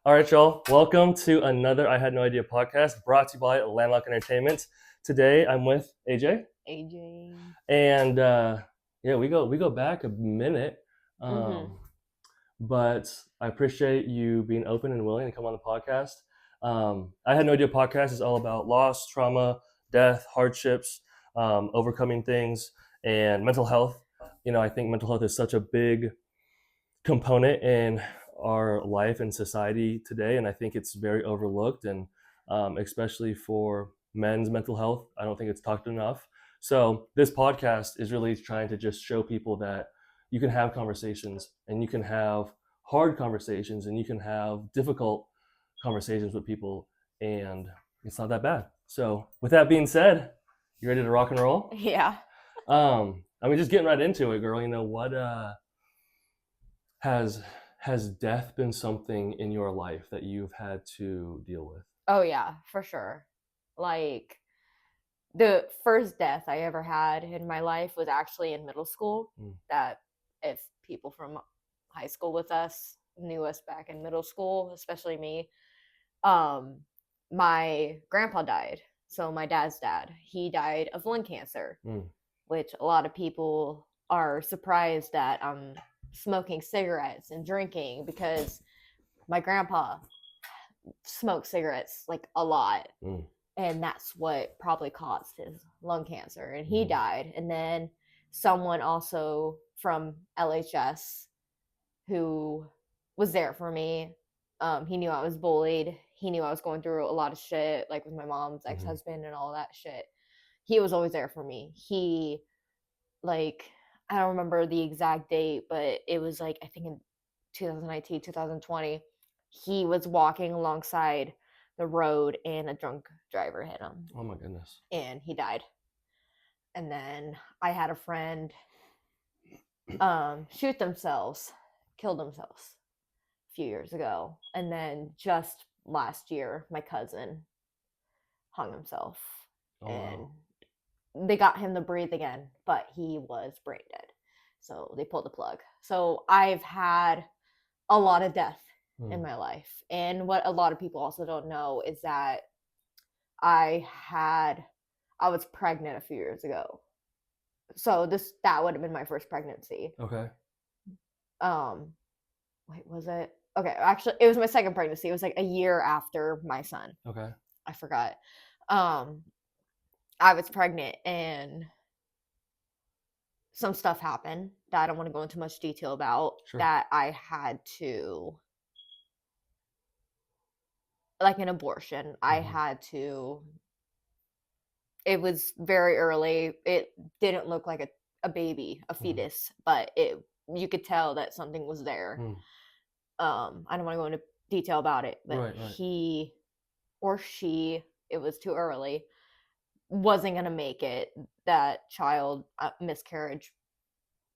All right, y'all. Welcome to another I Had No Idea podcast brought to you by Landlock Entertainment. Today I'm with AJ. AJ. And yeah, we go back a minute. But I appreciate you being open and willing to come on the podcast. I Had No Idea podcast is all about loss, trauma, death, hardships, overcoming things, and mental health. I think mental health is such a big component in our life and society today, and I think it's very overlooked, and especially for men's mental health, I don't think it's talked enough. So this podcast is really trying to just show people that you can have conversations, and you can have hard conversations, and you can have difficult conversations with people, and it's not that bad. So with that being said, you ready to rock and roll? Yeah. Just getting right into it, girl. What has death been something in your life that you've had to deal with? Oh, yeah, for sure. Like, the first death I ever had in my life was actually in middle school. That if people from high school with us knew us back in middle school, especially me, my grandpa died. So my dad's dad, he died of lung cancer, which a lot of people are surprised that I'm smoking cigarettes and drinking because my grandpa smoked cigarettes like a lot. And that's what probably caused his lung cancer. And he died. And then someone also from LHS who was there for me. He knew I was bullied. He knew I was going through a lot of shit, like with my mom's ex-husband and all that shit. He was always there for me. He, like, I don't remember the exact date, but it was like, I think in 2019, 2020, he was walking alongside the road and a drunk driver hit him. Oh my goodness. And he died. And then I had a friend shoot themselves, kill themselves a few years ago. And then just last year, my cousin hung himself. And they got him to breathe again, but he was brain dead. So they pulled the plug. So I've had a lot of death in my life. And what a lot of people also don't know is that I was pregnant a few years ago. So that would have been my first pregnancy. Okay. Wait, was it? Okay, actually it was my second pregnancy. It was like a year after my son. Okay. I forgot. I was pregnant and some stuff happened that I don't want to go into much detail about. Sure. That I had to, like an abortion. I had to, it was very early. It didn't look like a baby, a fetus, but you could tell that something was there. I don't want to go into detail about it, but he or she, it was too early, wasn't going to make it. That child, miscarriage,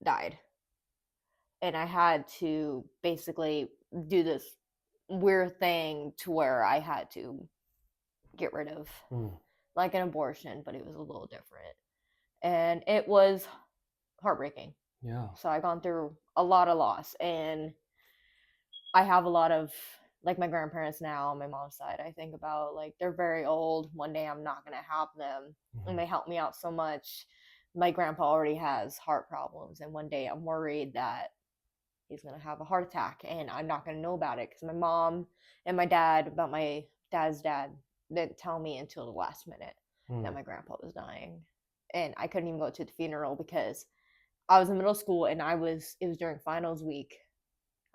died. And I had to basically do this weird thing to where I had to get rid of like an abortion, but it was a little different. And it was heartbreaking. Yeah. So I've gone through a lot of loss, and I have a lot of, like, my grandparents now on my mom's side, I think about, like, they're very old. One day I'm not going to have them. And they help me out so much. My grandpa already has heart problems, and one day I'm worried that he's going to have a heart attack, and I'm not going to know about it because my mom and my dad, about my dad's dad, didn't tell me until the last minute that my grandpa was dying. And I couldn't even go to the funeral because I was in middle school, and it was during finals week.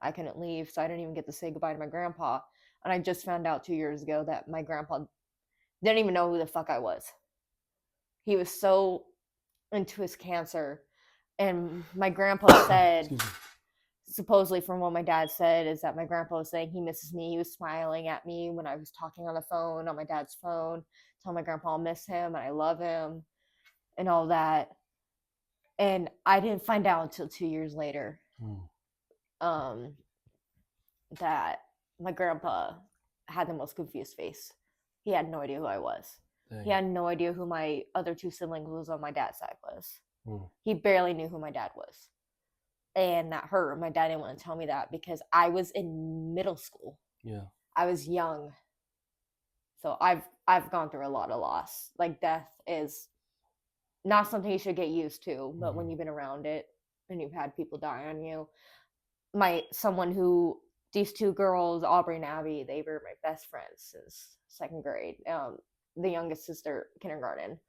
I couldn't leave, so I didn't even get to say goodbye to my grandpa. And I just found out 2 years ago that my grandpa didn't even know who the fuck I was. He was so into his cancer. And my grandpa said, supposedly from what my dad said, is that my grandpa was saying he misses me. He was smiling at me when I was talking on the phone, on my dad's phone, telling my grandpa I miss him and I love him and all that. And I didn't find out until 2 years later that my grandpa had the most confused face. He had no idea who I was. Dang. He had no idea who my other two siblings was on my dad's side was. He barely knew who my dad was. And that hurt. My dad didn't want to tell me that because I was in middle school. Yeah. I was young. So I've gone through a lot of loss. Like death is not something you should get used to, but when Mhm. you've been around it and you've had people die on you, my someone who these two girls, Aubrey and Abby, they were my best friends since second grade. The youngest sister, kindergarten,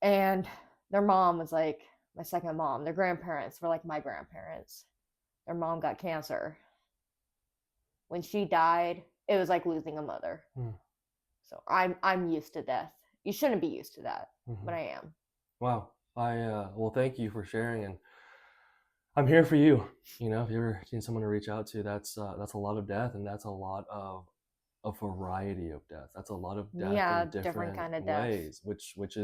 and their mom was like my second mom. Their grandparents were like my grandparents. Their mom got cancer. When she died, it was like losing a mother. Mm. So I'm used to death. You shouldn't be used to that, Mhm. but I am. Wow. Well, thank you for sharing, and I'm here for you. You know, if you ever need someone to reach out to, that's a lot of death, and that's a lot of a variety of death. That's a lot of death Yeah, in different different kind of death. ways, which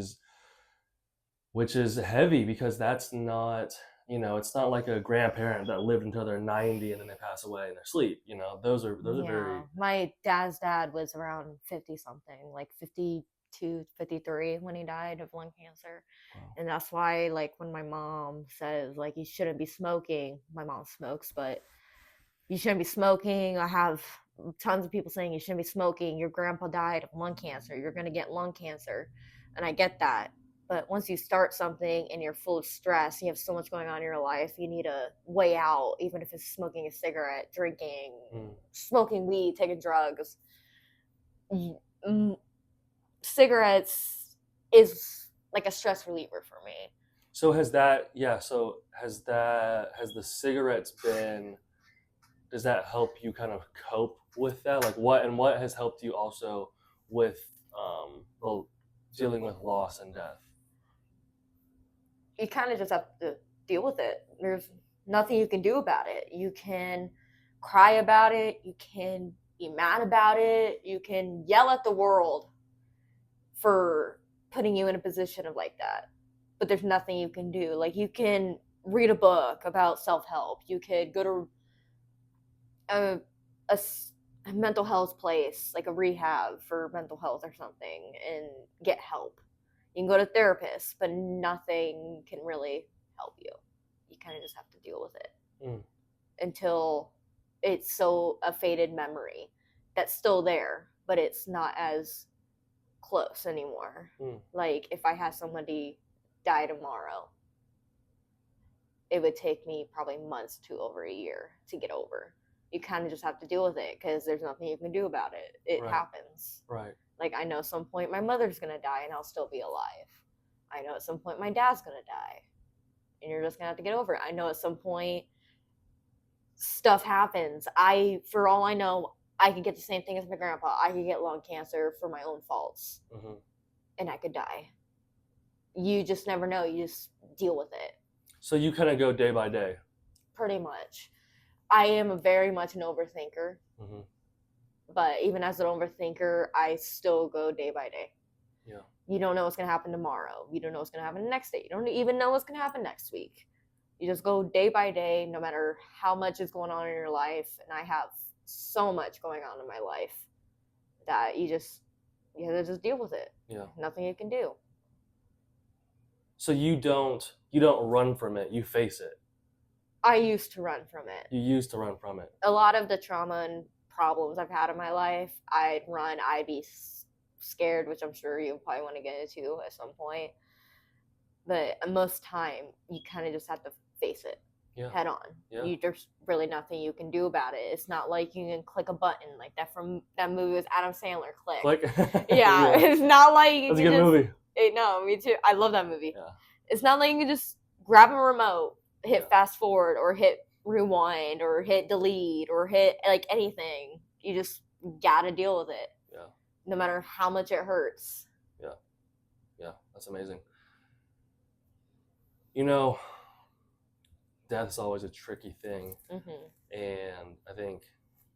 is heavy, because that's not, it's not like a grandparent that lived until they're 90 and then they pass away in their sleep. Those are Yeah, very. my dad's dad was around 50 something, like 52, 53 when he died of lung cancer. Wow. And that's why, like, when my mom says, like, you shouldn't be smoking, my mom smokes, but you shouldn't be smoking. I have tons of people saying you shouldn't be smoking. Your grandpa died of lung cancer. You're going to get lung cancer. And I get that. But once you start something and you're full of stress, you have so much going on in your life, you need a way out, even if it's smoking a cigarette, drinking, Mm. smoking weed, taking drugs. Cigarettes is like a stress reliever for me. So has that, yeah, so has the cigarettes been, does that help you kind of cope with that? Like what has helped you also with well, dealing with loss and death? You kind of just have to deal with it. There's nothing you can do about it. You can cry about it. You can be mad about it. You can yell at the world for putting you in a position of like that. But there's nothing you can do. Like, you can read a book about self help. You could go to a, a mental health place, like a rehab for mental health or something, and get help. You can go to therapists, but nothing can really help you. You kind of just have to deal with it Mm. until it's so a faded memory that's still there, but it's not as close anymore. Mm. Like, if I had somebody die tomorrow, it would take me probably months to over a year to get over. You kind of just have to deal with it because there's nothing you can do about it. It Right. happens. Right. Like, I know at some point my mother's gonna die and I'll still be alive. I know at some point my dad's gonna die and you're just gonna have to get over it. I know at some point stuff happens. For all I know, I could get the same thing as my grandpa. I could get lung cancer for my own faults, Mm-hmm. and I could die. You just never know. You just deal with it. So you kind of go day by day. Pretty much. I am very much an overthinker. Mm-hmm. But even as an overthinker, I still go day by day. Yeah. You don't know what's going to happen tomorrow. You don't know what's going to happen the next day. You don't even know what's going to happen next week. You just go day by day, no matter how much is going on in your life. And I have so much going on in my life that you have to just deal with it. Yeah. Nothing you can do. So you don't run from it. You face it. I used to run from it. You used to run from it. A lot of the trauma and problems I've had in my life, I'd run, I'd be scared, which I'm sure you probably want to get into at some point. But most time, you kind of just have to face it head on. Yeah. There's really nothing you can do about it. It's not like you can click a button like that from that movie with Adam Sandler. Click. Yeah, it's not like you That's a can good movie. No, me too. I love that movie. Yeah. It's not like you can just grab a remote, hit fast forward, or hit rewind, or hit delete, or hit like anything. You just gotta deal with it. Yeah. No matter how much it hurts. Yeah. Yeah. That's amazing. You know, death is always a tricky thing. Mm-hmm. And I think,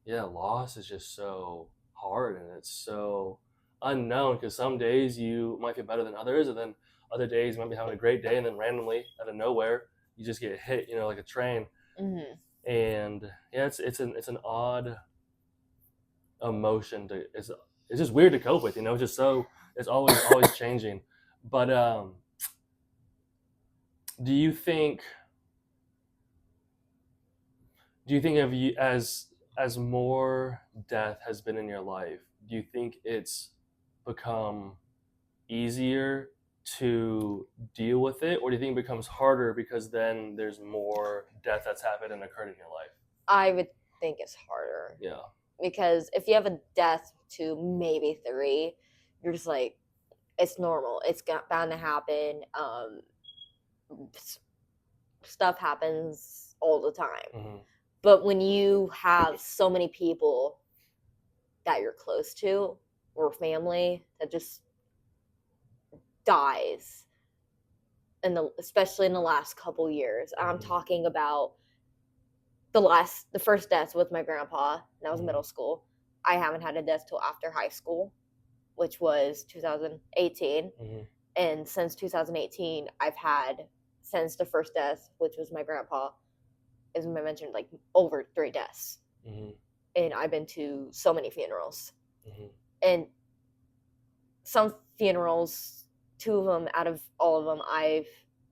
loss is just so hard, and it's so unknown, because some days you might feel better than others, and then other days you might be having a great day, and then randomly out of nowhere you just get hit, like a train. Mm-hmm. And it's an odd emotion it's just weird to cope with. It's just it's always changing. But do you think of you as as more death has been in your life, do you think it's become easier to deal with it, or do you think it becomes harder because then there's more death that's happened and occurred in your life? I would think it's harder. Yeah. Because if you have a death to maybe 3, you're just like, it's normal. It's bound to happen. Stuff happens all the time. Mm-hmm. But when you have so many people that you're close to or family that just dies, especially in the last couple years, I'm talking about the first death with my grandpa. That was middle school. I haven't had a death till after high school, which was 2018. And since 2018, I've had, since the first death, which was my grandpa, as I mentioned, like over 3 deaths. And I've been to so many funerals. And some funerals, 2 of them out of all of them, I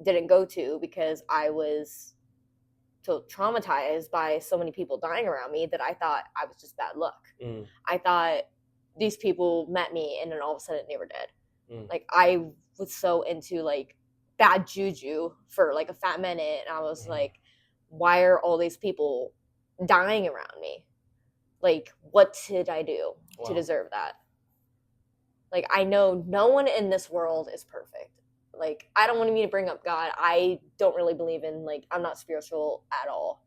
didn't go to because I was so traumatized by so many people dying around me that I thought I was just bad luck. I thought these people met me and then all of a sudden they were dead. Like, I was so into like bad juju for like a fat minute, and I was like, why are all these people dying around me? Like, what did I do to deserve that? Like, I know no one in this world is perfect. Like, I don't want me to bring up God. I don't really believe in, like, I'm not spiritual at all.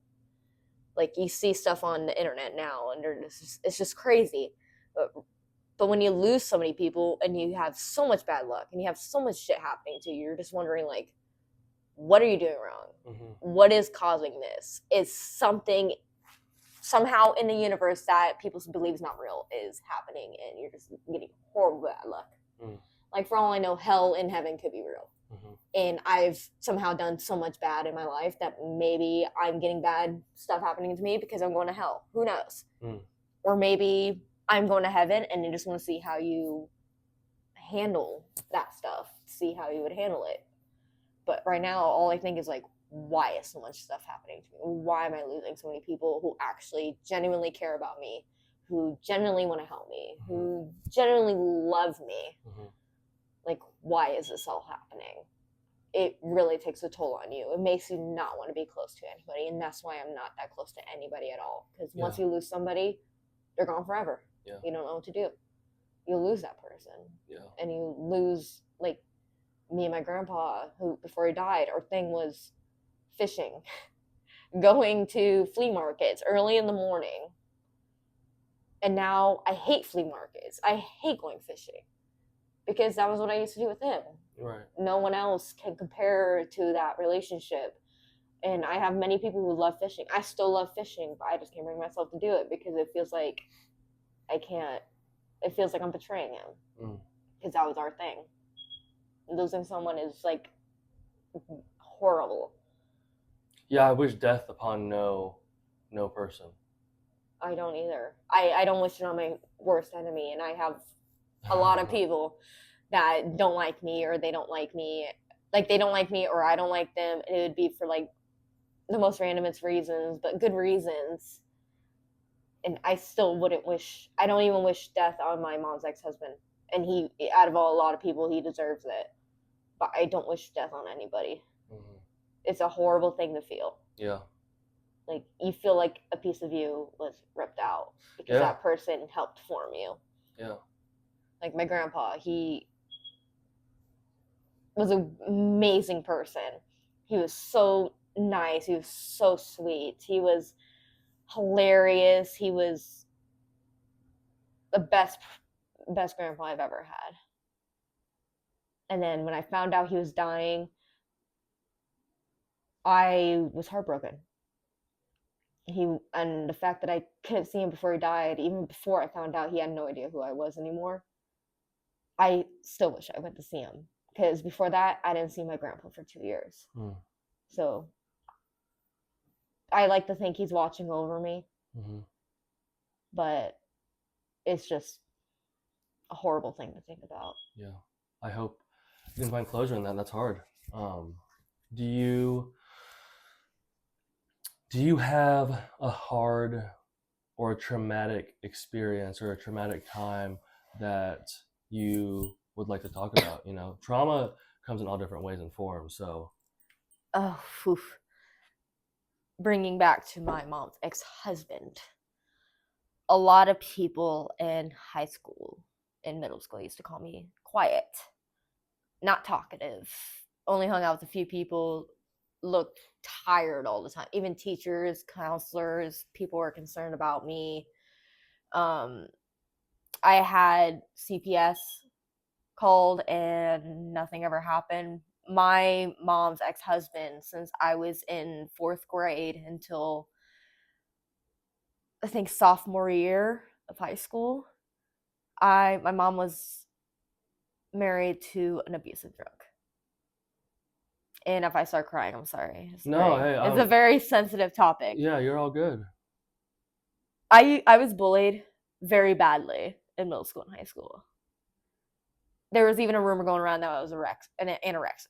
Like, you see stuff on the internet now, and it's just crazy. But when you lose so many people, and you have so much bad luck, and you have so much shit happening to you, you're just wondering, like, what are you doing wrong? What is causing this? Is something somehow in the universe that people believe is not real is happening, and you're just getting horrible bad luck. Like, for all I know, hell and heaven could be real. And I've somehow done so much bad in my life that maybe I'm getting bad stuff happening to me because I'm going to hell. Who knows? Or maybe I'm going to heaven and you just want to see how you handle that stuff, see how you would handle it. But right now, all I think is like, why is so much stuff happening to me? Why am I losing so many people who actually genuinely care about me, who genuinely want to help me, who genuinely love me? Like, why is this all happening? It really takes a toll on you. It makes you not want to be close to anybody, and that's why I'm not that close to anybody at all. Because once you lose somebody, they're gone forever. You don't know what to do. You lose that person. And you lose, like, me and my grandpa, who, before he died, our thing was fishing, going to flea markets early in the morning. And now I hate flea markets. I hate going fishing because that was what I used to do with him. No one else can compare to that relationship. And I have many people who love fishing. I still love fishing, but I just can't bring myself to do it because it feels like I can't. It feels like I'm betraying him because that was our thing. Losing someone is like horrible. Yeah, I wish death upon no person. I don't either. I don't wish it on my worst enemy, and I have a lot of people that don't like me, or they don't like me. Like, they don't like me, or I don't like them, and it would be for like the most randomest reasons, but good reasons. And I still wouldn't wish. I don't even wish death on my mom's ex-husband, and he, out of a lot of people, he deserves it. But I don't wish death on anybody. It's a horrible thing to feel. Like, you feel like a piece of you was ripped out because that person helped form you. Like, my grandpa, he was an amazing person. He was so nice. He was so sweet. He was hilarious. He was the best grandpa I've ever had. And then when I found out he was dying, I was heartbroken. And the fact that I couldn't see him before he died, even before I found out he had no idea who I was anymore, I still wish I went to see him. Because before that, I didn't see my grandpa for 2 years. So I like to think he's watching over me. But it's just a horrible thing to think about. I hope you can find closure in that. That's hard. Do you have a hard or a traumatic experience or a traumatic time that you would like to talk about? You know, trauma comes in all different ways and forms. So, Oh, oof. Bringing back to my mom's ex-husband. A lot of people in high school and middle school used to call me quiet, not talkative, only hung out with a few people, looked tired all the time. Even teachers, counselors, people were concerned about me. Um, I had CPS called and nothing ever happened. My mom's ex-husband, since I was in 4th grade until I think sophomore year of high school, my mom was married to an abusive drug. And if I start crying, I'm sorry. It's a very sensitive topic. Yeah, you're all good. I was bullied very badly in middle school and high school. There was even a rumor going around that I was anorexic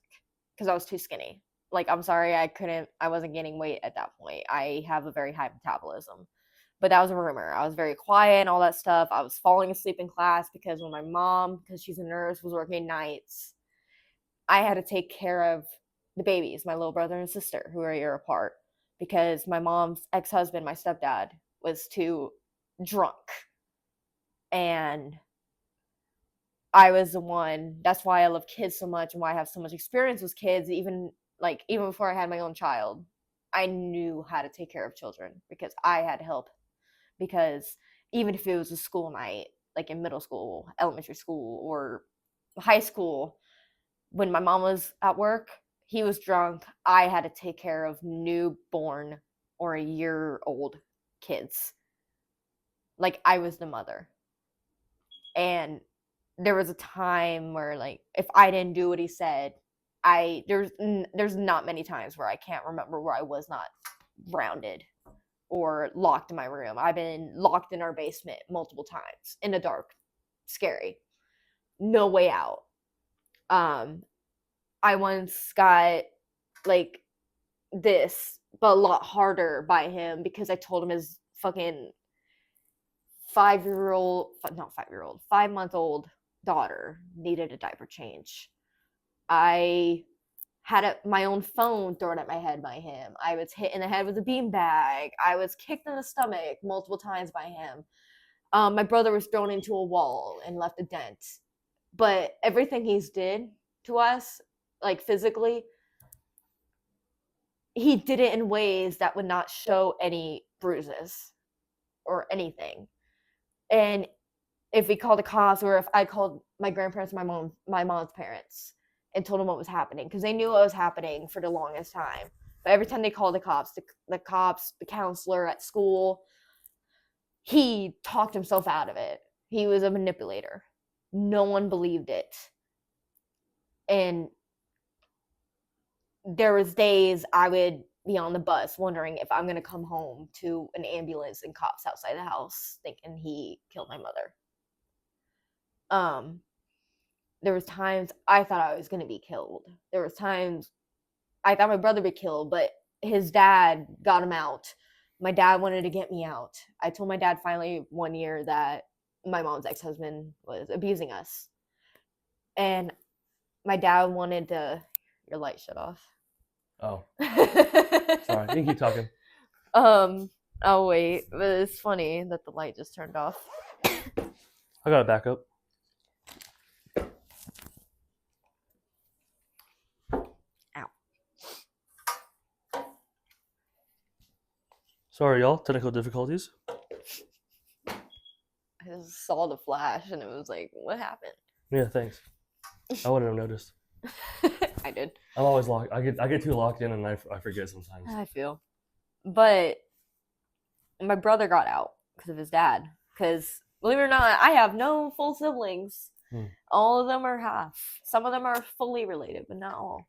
because I was too skinny. Like, I'm sorry, I wasn't gaining weight at that point. I have a very high metabolism. But that was a rumor. I was very quiet and all that stuff. I was falling asleep in class because when my mom, because she's a nurse, was working nights, I had to take care of the babies, my little brother and sister, who are a year apart, because my mom's ex-husband, my stepdad, was too drunk. And I was the one. That's why I love kids so much and why I have so much experience with kids. Even before I had my own child, I knew how to take care of children because I had help. Because even if it was a school night, like in middle school, elementary school, or high school, when my mom was at work, he was drunk, I had to take care of newborn or a year-old kids. Like, I was the mother. And there was a time where, like, if I didn't do what he said, there's not many times where I can't remember where I was not grounded or locked in my room. I've been locked in our basement multiple times in the dark. Scary. No way out. I once got like this, but a lot harder by him because I told him his fucking 5-month-old daughter needed a diaper change. I had my own phone thrown at my head by him. I was hit in the head with a beanbag. I was kicked in the stomach multiple times by him. My brother was thrown into a wall and left a dent. But everything he's did to us, like physically, he did it in ways that would not show any bruises or anything. And if we called the cops, or if I called my grandparents, my mom's parents, and told them what was happening, because they knew what was happening for the longest time. But every time they called the cops, the counselor at school, he talked himself out of it. He was a manipulator. No one believed it. And there was days I would be on the bus wondering if I'm going to come home to an ambulance and cops outside the house thinking he killed my mother. There was times I thought I was going to be killed. There was times I thought my brother would be killed, but his dad got him out. My dad wanted to get me out. I told my dad finally one year that my mom's ex-husband was abusing us. And my dad wanted to... Your light shut off. Oh. Sorry, you can keep talking. Oh wait, but it's funny that the light just turned off. I got a backup. Ow. Sorry, y'all. Technical difficulties. I just saw the flash and it was like, what happened? Yeah, thanks. I wouldn't have noticed. I did. I'm always locked. I get too locked in and I forget sometimes. I feel. But my brother got out because of his dad. Because, believe it or not, I have no full siblings. All of them are half. Some of them are fully related, but not all.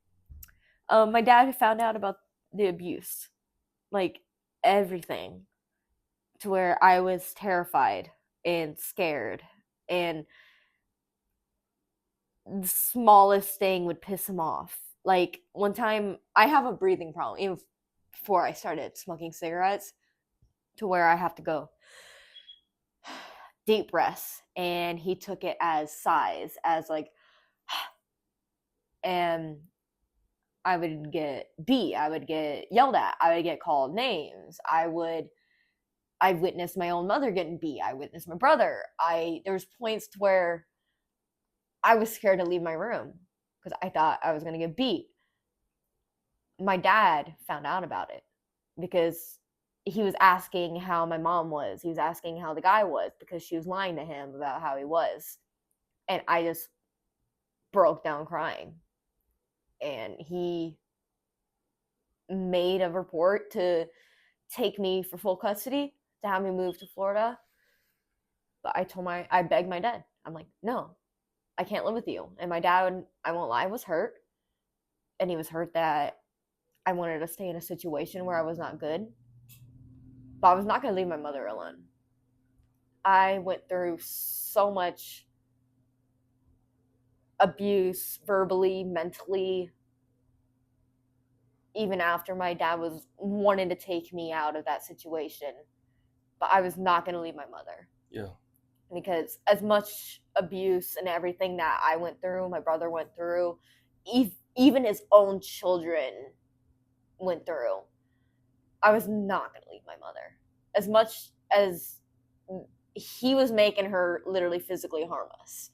My dad found out about the abuse. Like, everything. To where I was terrified and scared. And the smallest thing would piss him off. Like, one time, I have a breathing problem, even before I started smoking cigarettes, to where I have to go deep breaths, and he took it as sighs, as like, and I would get beat, I would get yelled at, I would get called names, I witnessed my own mother getting beat, I witnessed my brother. There was points to where I was scared to leave my room because I thought I was going to get beat. My dad found out about it because he was asking how my mom was. He was asking how the guy was because she was lying to him about how he was. And I just broke down crying. And he made a report to take me for full custody, to have me move to Florida. But I begged my dad. I'm like, no, I can't live with you. And my dad, I won't lie, was hurt. And he was hurt that I wanted to stay in a situation where I was not good. But I was not going to leave my mother alone. I went through so much abuse, verbally, mentally, even after my dad was wanting to take me out of that situation. But I was not going to leave my mother. Yeah. Because as much abuse and everything that I went through, my brother went through, even his own children went through, I was not going to leave my mother. As much as he was making her literally physically harm us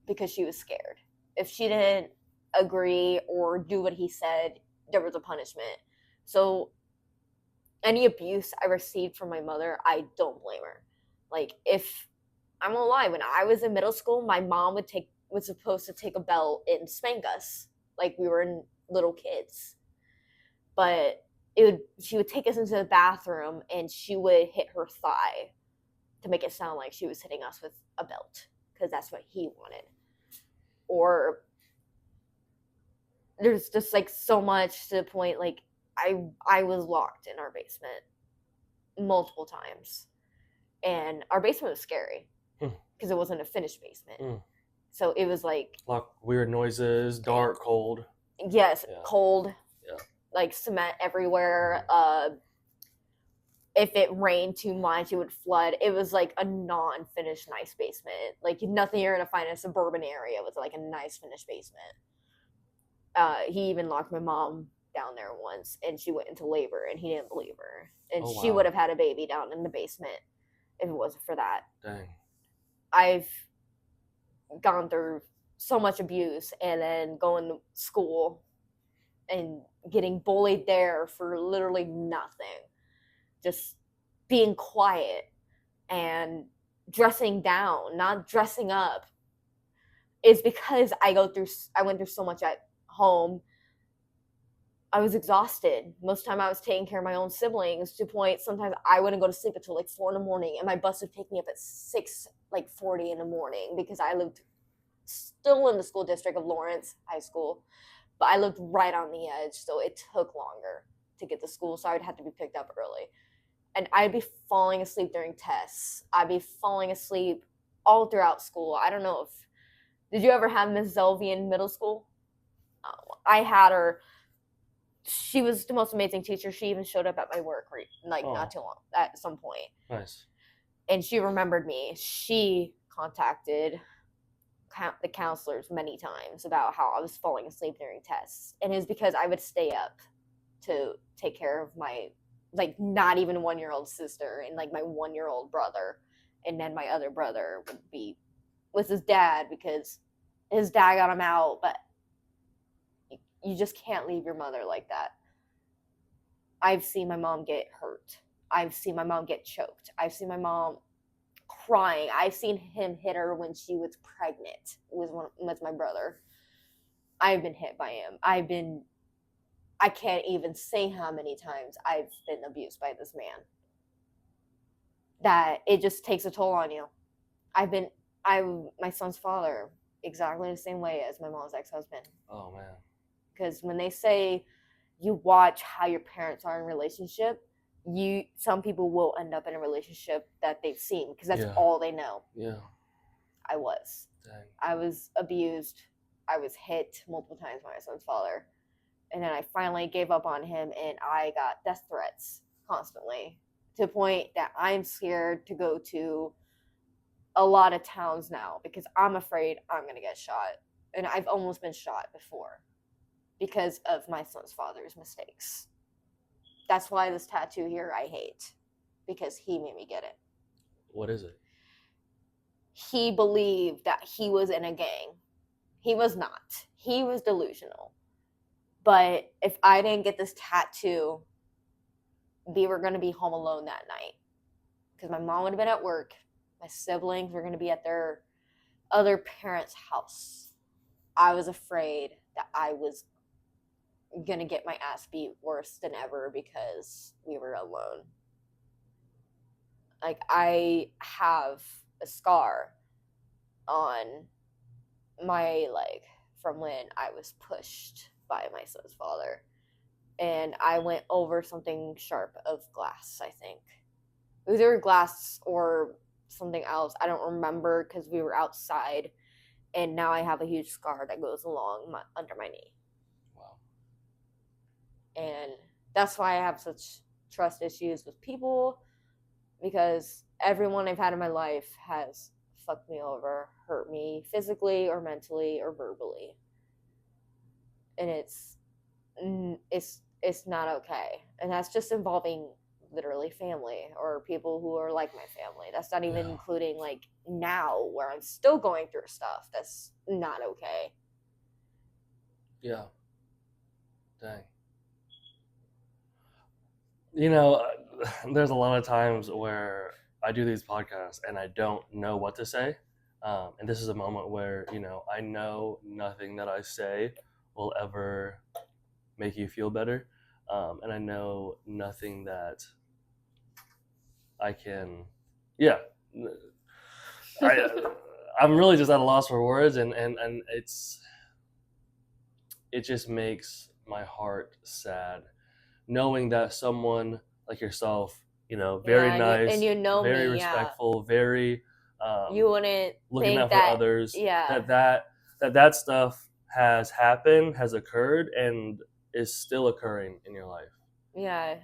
because she was scared. If she didn't agree or do what he said, there was a punishment. So any abuse I received from my mother, I don't blame her. Like, if I'm gonna lie, when I was in middle school, my mom was supposed to take a belt and spank us like we were little kids. But she would take us into the bathroom and she would hit her thigh to make it sound like she was hitting us with a belt because that's what he wanted. Or there's just like so much to the point, like I was locked in our basement multiple times, and our basement was scary because it wasn't a finished basement. So it was like weird noises, dark, cold. Yes, yeah. Cold. Yeah. Like cement everywhere. If it rained too much, it would flood. It was like a non-finished nice basement. Like nothing you're gonna find in a suburban area was like a nice finished basement. He even locked my mom down there once, and she went into labor, and he didn't believe her, and she would have had a baby down in the basement if it wasn't for that. Dang. I've gone through so much abuse, and then going to school and getting bullied there for literally nothing. Just being quiet and dressing down, not dressing up, is because I went through so much at home. I was exhausted. Most of the time I was taking care of my own siblings to the point sometimes I wouldn't go to sleep until like 4 a.m, and my bus would pick me up at 6:40 in the morning because I lived still in the school district of Lawrence High School, but I lived right on the edge, so it took longer to get to school, so I would have to be picked up early. And I'd be falling asleep during tests. I'd be falling asleep all throughout school. I don't know did you ever have Miss Zelvey in middle school? I had her. She was the most amazing teacher. She even showed up at my work, not too long, at some point. Nice. And she remembered me. She contacted the counselors many times about how I was falling asleep during tests. And it was because I would stay up to take care of my, not even 1-year-old sister and, my 1-year-old brother. And then my other brother would be with his dad because his dad got him out, but you just can't leave your mother like that. I've seen my mom get hurt. I've seen my mom get choked. I've seen my mom crying. I've seen him hit her when she was pregnant with my brother. I've been hit by him. I can't even say how many times I've been abused by this man. That it just takes a toll on you. I'm my son's father, exactly the same way as my mom's ex-husband. Oh, man. Because when they say you watch how your parents are in a relationship, some people will end up in a relationship that they've seen because that's all they know. Yeah. I was. Dang. I was abused. I was hit multiple times by my son's father. And then I finally gave up on him, and I got death threats constantly to the point that I'm scared to go to a lot of towns now because I'm afraid I'm going to get shot. And I've almost been shot before because of my son's father's mistakes. That's why this tattoo here I hate, because he made me get it. What is it? He believed that he was in a gang. He was not. He was delusional. But if I didn't get this tattoo, we were going to be home alone that night. Because my mom would have been at work. My siblings were going to be at their other parents' house. I was afraid that I was going to get my ass beat worse than ever because we were alone. Like, I have a scar on my leg from when I was pushed by my son's father. And I went over something sharp of glass, I think. It was either glass or something else. I don't remember because we were outside. And now I have a huge scar that goes along under my knee. Wow. And that's why I have such trust issues with people, because everyone I've had in my life has fucked me over, hurt me physically or mentally or verbally. And it's not okay. And that's just involving literally family or people who are like my family. That's not even including like now where I'm still going through stuff that's not okay. Yeah. Dang. You know, there's a lot of times where I do these podcasts and I don't know what to say. And this is a moment where, you know, I know nothing that I say will ever make you feel better. And I know nothing that I can, I'm really just at a loss for words, and it just makes my heart sad knowing that someone like yourself, you know, very nice, and you know very me, respectful, very you wouldn't looking think out for others, that stuff has happened, has occurred, and is still occurring in your life. Yeah,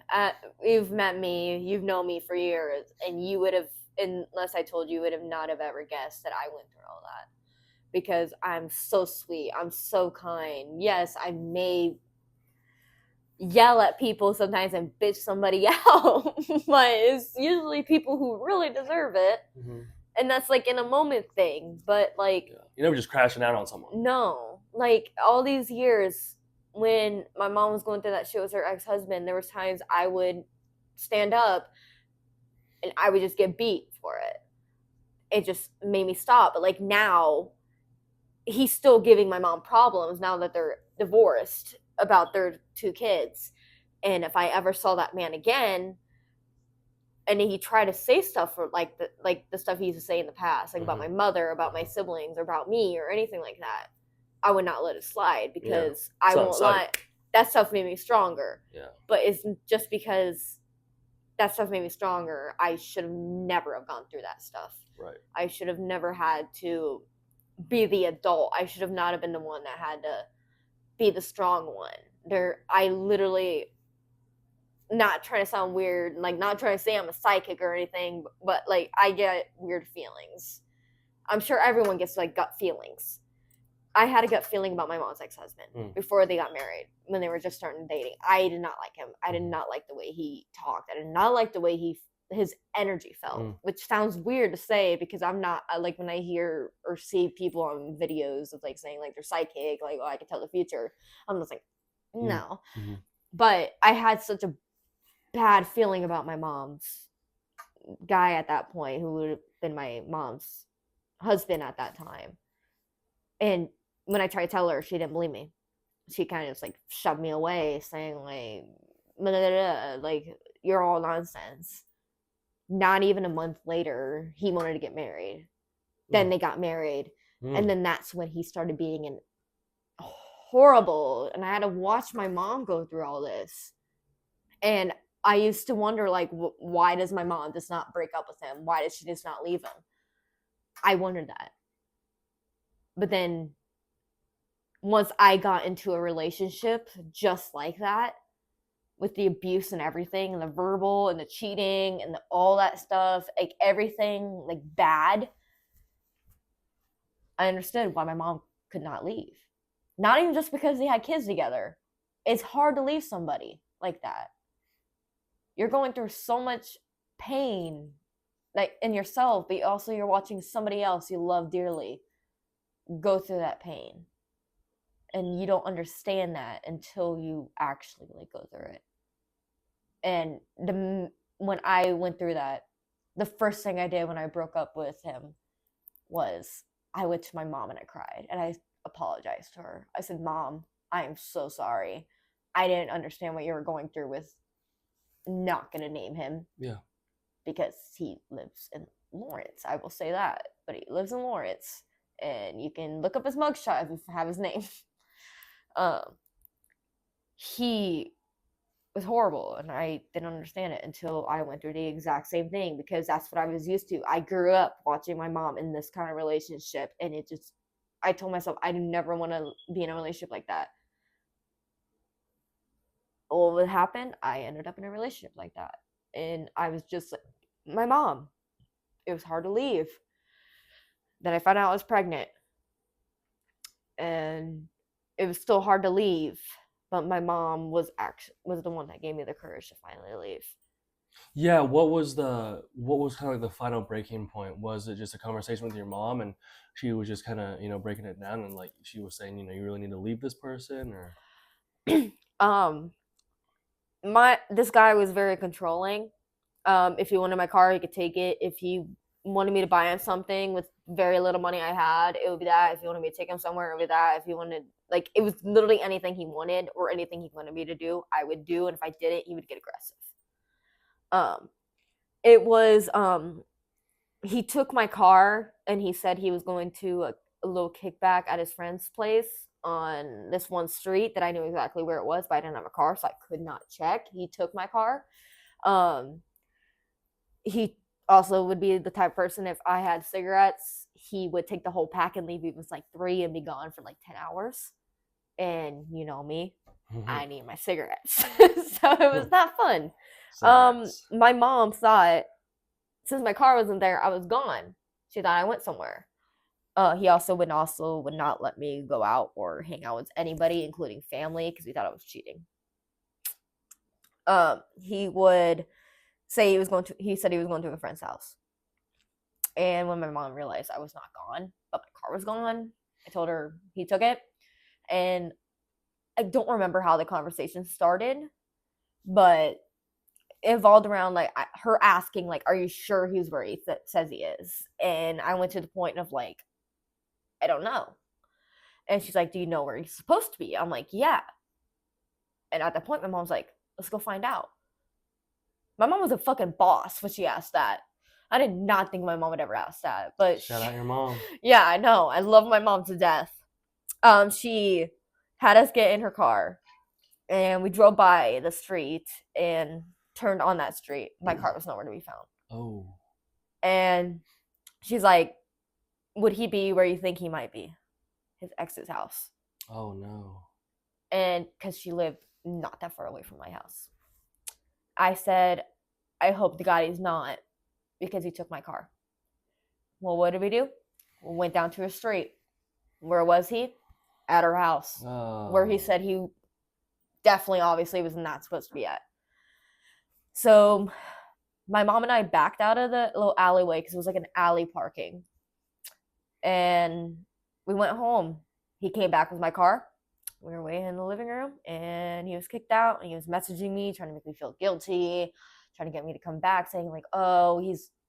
you've met me, you've known me for years, and you would have, unless I told you, would have not have ever guessed that I went through all that. Because I'm so sweet, I'm so kind. Yes, I may yell at people sometimes and bitch somebody out, but it's usually people who really deserve it. Mm-hmm. And that's like in a moment thing, but like... Yeah. You never just crashing out on someone. No, like all these years... When my mom was going through that shit with her ex-husband, there was times I would stand up and I would just get beat for it. It just made me stop. But like now, he's still giving my mom problems now that they're divorced about their 2 kids. And if I ever saw that man again, and he tried to say stuff for like the stuff he used to say in the past, like about my mother, about my siblings, or about me, or anything like that, I would not let it slide, because I won't let that stuff made me stronger. Yeah. But it's just because that stuff made me stronger, I should have never have gone through that stuff. Right. I should have never had to be the adult. I should have not have been the one that had to be the strong one. I literally, not trying to sound weird, like not trying to say I'm a psychic or anything, but like I get weird feelings. I'm sure everyone gets like gut feelings. I had a gut feeling about my mom's ex-husband before they got married, when they were just starting dating. I did not like him. I did not like the way he talked. I did not like the way his energy felt, which sounds weird to say, because I'm not, like when I hear or see people on videos of like saying like they're psychic, like, oh, I can tell the future, I'm just like, no. Mm-hmm. But I had such a bad feeling about my mom's guy at that point, who would have been my mom's husband at that time. And when I tried to tell her, she didn't believe me. She kind of just like shoved me away, saying like, blah, blah, blah, like, you're all nonsense. Not even a month later, he wanted to get married. Then they got married. And then that's when he started being an horrible. And I had to watch my mom go through all this. And I used to wonder, like, why does my mom just not break up with him? Why does she just not leave him? I wondered that. But then once I got into a relationship just like that, with the abuse and everything, and the verbal and the cheating and all that stuff, like everything like bad, I understood why my mom could not leave. Not even just because they had kids together. It's hard to leave somebody like that. You're going through so much pain, like in yourself, but also you're watching somebody else you love dearly go through that pain. And you don't understand that until you actually like go through it. And when I went through that, the first thing I did when I broke up with him was I went to my mom and I cried and I apologized to her. I said, Mom, I am so sorry. I didn't understand what you were going through with not going to name him. Yeah. Because he lives in Lawrence. I will say that. But he lives in Lawrence. And you can look up his mugshot if you have his name. He was horrible, and I didn't understand it until I went through the exact same thing, because that's what I was used to. I grew up watching my mom in this kind of relationship, and I told myself I never want to be in a relationship like that. What would happen? I ended up in a relationship like that, and I was just like, my mom. It was hard to leave. Then I found out I was pregnant, and it was still hard to leave. But my mom was the one that gave me the courage to finally leave. Yeah, what was kind of like the final breaking point? Was it just a conversation with your mom and she was just kind of, breaking it down and like she was saying, you really need to leave this person, or This guy was very controlling. If he wanted my car, he could take it. If he wanted me to buy him something with very little money I had, it would be that. If he wanted me to take him somewhere, it would be that. If he wanted, like, it was literally anything he wanted or anything he wanted me to do, I would do. And if I didn't, he would get aggressive. It was, he took my car and he said he was going to a little kickback at his friend's place on this one street that I knew exactly where it was, but I didn't have a car, so I could not check. He took my car. He also would be the type of person, if I had cigarettes, he would take the whole pack and leave even like 3 and be gone for like 10 hours. And you know me, I need my cigarettes. So it was not fun. My mom thought, since my car wasn't there, I was gone. She thought I went somewhere. He also would not let me go out or hang out with anybody, including family, because he thought I was cheating. He would say he said he was going to a friend's house. And when my mom realized I was not gone, but my car was gone, I told her he took it. And I don't remember how the conversation started, but it evolved around like her asking, like, are you sure he's where he says he is? And I went to the point of like, I don't know. And she's like, do you know where he's supposed to be? I'm like, yeah. And at that point, my mom's like, let's go find out. My mom was a fucking boss when she asked that. I did not think my mom would ever ask that. But shout out your mom. Yeah, I know. I love my mom to death. She had us get in her car, and we drove by the street and turned on that street. My car was nowhere to be found. Oh. And she's like, would he be where you think he might be? His ex's house. Oh, no. And because she lived not that far away from my house. I said, I hope to God he's not, because he took my car. Well, what did we do? We went down to a street. Where was he? At her house. Oh. Where he said he definitely, obviously, was not supposed to be at. So my mom and I backed out of the little alleyway, because it was like an alley parking. And we went home. He came back with my car. We were waiting in the living room, and he was kicked out, and he was messaging me, trying to make me feel guilty, trying to get me to come back, saying like, oh,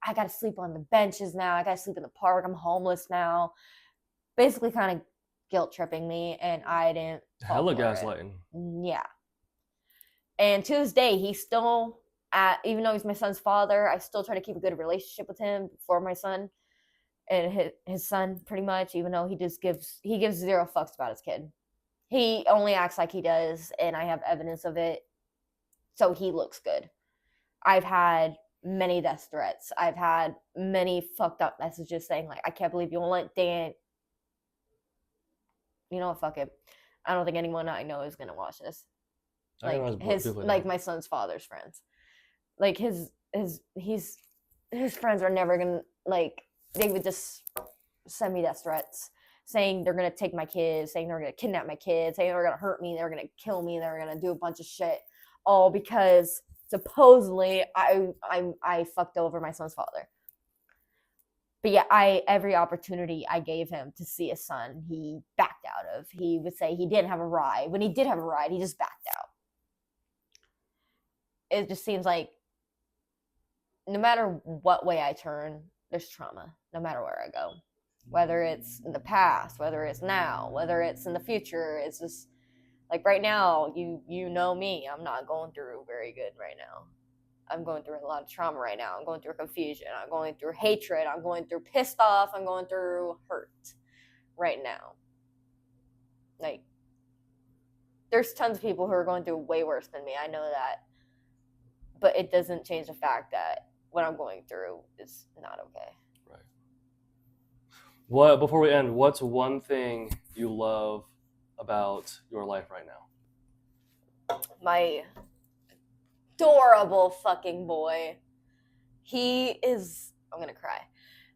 I got to sleep on the benches now. I got to sleep in the park. I'm homeless now. Basically kind of guilt tripping me, and I didn't. Hella gaslighting. Yeah. And to this day, he's still even though he's my son's father, I still try to keep a good relationship with him for my son and his son, pretty much, even though he gives zero fucks about his kid. He only acts like he does, and I have evidence of it, so he looks good. I've had many death threats. I've had many fucked up messages saying, like, I can't believe you won't let Dan. You know what, fuck it. I don't think anyone I know is going to watch this. Like my son's father's friends. Like, his friends are never going to, like, they would just send me death threats. saying they're gonna take my kids, saying they're gonna kidnap my kids, saying they're gonna hurt me, they're gonna kill me, they're gonna do a bunch of shit, all because supposedly I fucked over my son's father. But yeah, every opportunity I gave him to see his son, he backed out of. He would say he didn't have a ride. When he did have a ride, he just backed out. It just seems like no matter what way I turn, there's trauma, no matter where I go. Whether it's in the past, whether it's now, whether it's in the future, it's just like right now, you know me, I'm not going through very good right now. I'm going through a lot of trauma right now. I'm going through confusion. I'm going through hatred. I'm going through pissed off. I'm going through hurt right now. Like, there's tons of people who are going through way worse than me. I know that. But it doesn't change the fact that what I'm going through is not okay. Right. Before we end, what's one thing you love about your life right now? My adorable fucking boy. I'm gonna cry.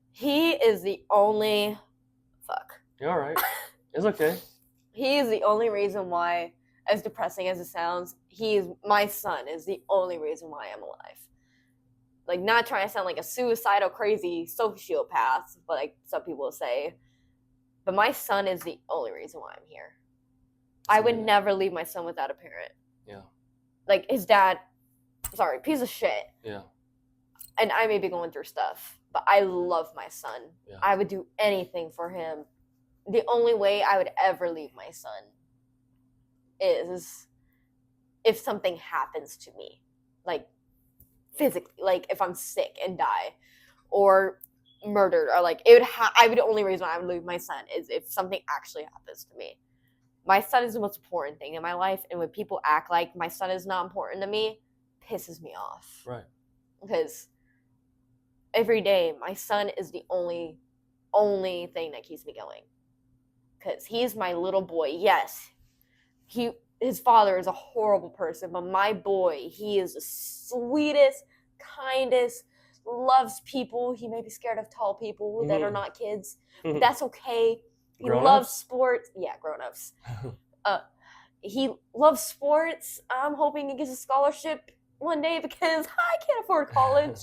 He is the only You're all right. It's okay. He is the only reason why, as depressing as it sounds, my son is the only reason why I'm alive. Like, not trying to sound like a suicidal, crazy sociopath, but like some people say. But my son is the only reason why I'm here. I would never leave my son without a parent. Yeah. Like, his dad, piece of shit. Yeah. And I may be going through stuff, but I love my son. Yeah. I would do anything for him. The only way I would ever leave my son is if something happens to me, like physically, like if I'm sick and die, or murdered, or like the only reason I would leave my son is if something actually happens to me. My son is the most important thing in my life, and when people act like my son is not important to me, pisses me off. Right. Because every day, my son is the only thing that keeps me going. Because he's my little boy. Yes, his father is a horrible person, but my boy, he is the sweetest, kindest, loves people. He may be scared of tall people that are not kids. But that's okay. He loves sports. Yeah, grown-ups. He loves sports. I'm hoping he gets a scholarship one day because I can't afford college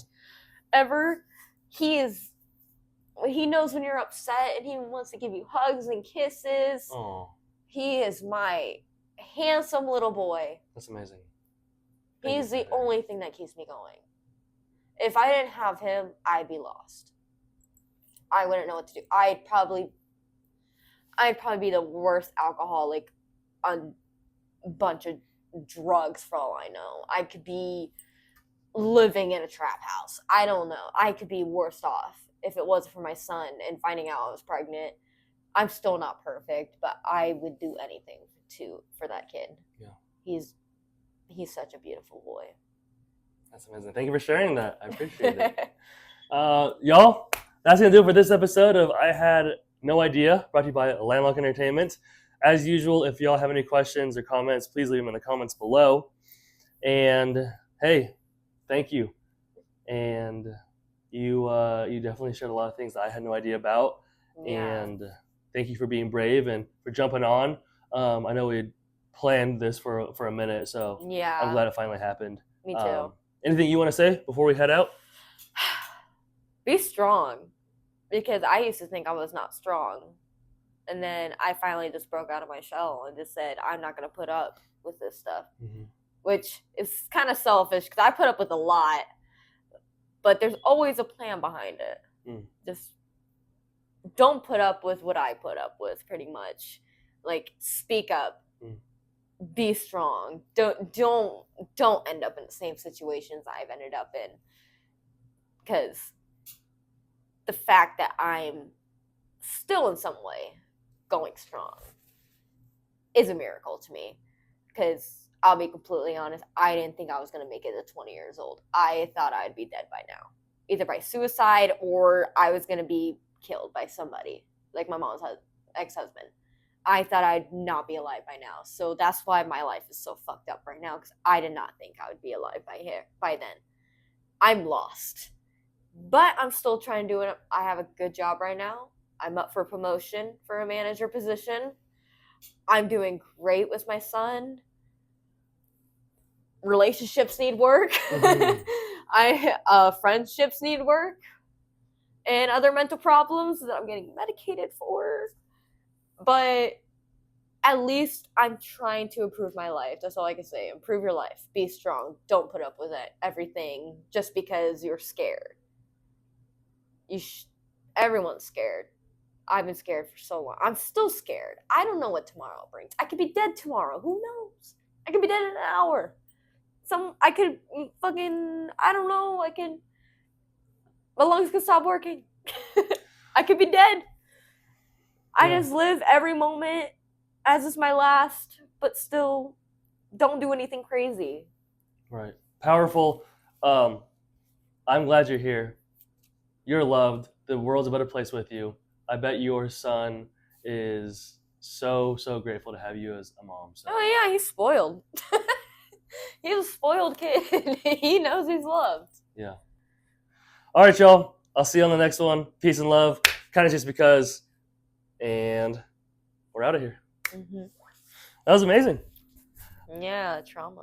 ever. He knows when you're upset and he wants to give you hugs and kisses. Oh. He is my handsome little boy. That's amazing. He's the only thing that keeps me going. If I didn't have him, I'd be lost. I wouldn't know what to do. I'd probably be the worst alcoholic on a bunch of drugs for all I know. I could be living in a trap house. I don't know. I could be worse off if it wasn't for my son and finding out I was pregnant. I'm still not perfect, but I would do anything for that kid. Yeah. He's such a beautiful boy. That's amazing. Thank you for sharing that. I appreciate it. Y'all, that's going to do it for this episode of I Had No Idea, brought to you by Landlock Entertainment. As usual, if y'all have any questions or comments, please leave them in the comments below. And hey, thank you. And you definitely shared a lot of things that I had no idea about. Yeah. And thank you for being brave and for jumping on. I know we had planned this for a minute, so yeah, I'm glad it finally happened. Me too. Anything you want to say before we head out? Be strong, because I used to think I was not strong. And then I finally just broke out of my shell and just said, I'm not going to put up with this stuff. Mm-hmm. Which is kind of selfish, because I put up with a lot. But there's always a plan behind it. Mm. Just don't put up with what I put up with, pretty much. Like, speak up. Mm. Be strong. Don't end up in the same situations I've ended up in. Because the fact that I'm still in some way going strong is a miracle to me. Because I'll be completely honest, I didn't think I was going to make it to 20 years old. I thought I'd be dead by now. Either by suicide or I was going to be killed by somebody, like my mom's ex-husband. I thought I'd not be alive by now. So that's why my life is so fucked up right now, because I did not think I would be alive by then. I'm lost. But I'm still trying to do it. I have a good job right now. I'm up for promotion for a manager position. I'm doing great with my son. Relationships need work. Friendships need work. And other mental problems that I'm getting medicated for. But at least I'm trying to improve my life. That's all I can say. Improve your life. Be strong. Don't put up with everything just because you're scared. Everyone's scared. I've been scared for so long. I'm still scared. I don't know what tomorrow brings. I could be dead tomorrow. Who knows? I could be dead in an hour. I could I don't know. My lungs could stop working. I could be dead. I just live every moment as it's my last, but still don't do anything crazy. Right. Powerful. I'm glad you're here. You're loved. The world's a better place with you. I bet your son is so grateful to have you as a mom. So. Oh yeah, he's spoiled. He's a spoiled kid. He knows he's loved. Yeah. All right, y'all. I'll see you on the next one. Peace and love. Kind of just because. And we're out of here. Mm-hmm. That was amazing. Yeah, trauma.